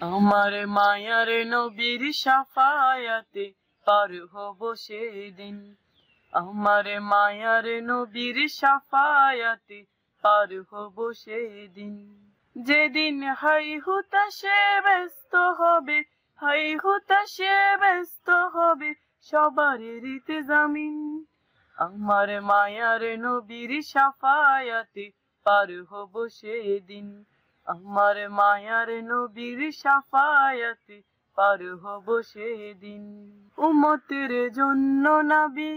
আমার মায়ার নবীর শাফায়াতে পার হব সেদিন। আমার মায়ার নবীর শাফায়াতে পার হব সেদিন। যেদিন হাই হুতাশে ব্যস্ত হবে, হাই হুতাশে ব্যস্ত হবে সবার রীতি জামিন। আমার মায়ার নবীর শাফায়াতে পার হব সেদিন। আমার মায়ার নবীর শাফায়াতে পার হব সেদিন। উম্মতের জন্য নবী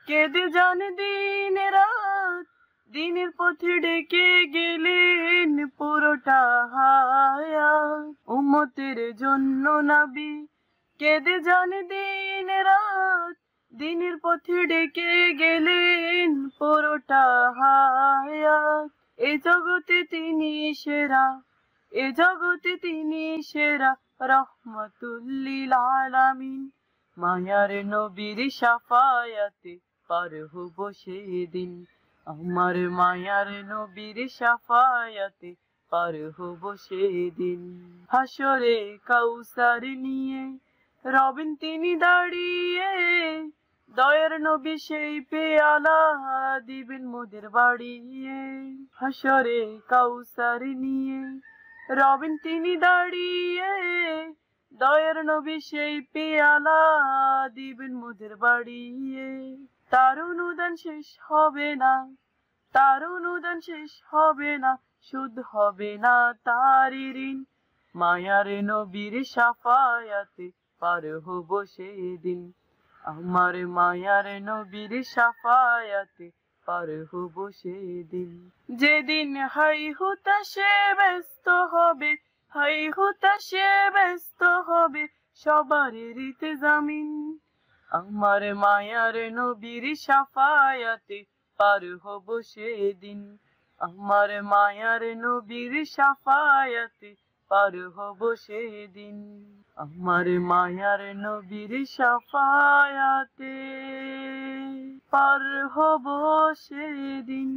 কেঁদে যান দিন রাত, দিনের পথে ডেকে গেলেন পুরোটা হায়াত। উম্মতের জন্য নবী কেঁদে যান দিন রাত, দিনের পথে ডেকে গেলেন পুরোটা হায়াত। এ জগতে তিনি সেরা, এ জগতে তিনি সেরা, রহমাতুল লিল আলামিন। মায়ার নবীর শাফায়াতে পার হব সেদিন। আমার মায়ার নবীর শাফায়াতে পার হব সেদিন। হাসরে কাউসার নিয়ে রবেন তিনি দাঁড়িয়ে, দয়ার নবী সেই পেয়ালা দিবেন মোদের বাড়িয়ে। হাসরে কাউসার নিয়ে রবেন তিনি দাঁড়িয়ে, দয়ার নবী সেই পেয়ালা দিবেন মোদের বাড়িয়ে। তার অনুদান শেষ হবে না, তার অনুদান শেষ হবে না, সুদ হবে না তার ঋণ। মায়ার নবীর শাফায়াতে পার হব সেদিন। আমার মায়ার নবীর শাফায়াতে পার হব সেদিন। যেদিন হাই হুতাশে ব্যস্ত হবে, হাই হুতাশে ব্যস্ত হবে সবার রীতি জামিন। আমার মায়ার নবীর শাফায়াতে পার হব সেদিন। আমার মায়ার নবীর শাফায়াতে পার হব সেদিন। আমার মায়ার নবীর শাফায়াতে পার হব সেদিন।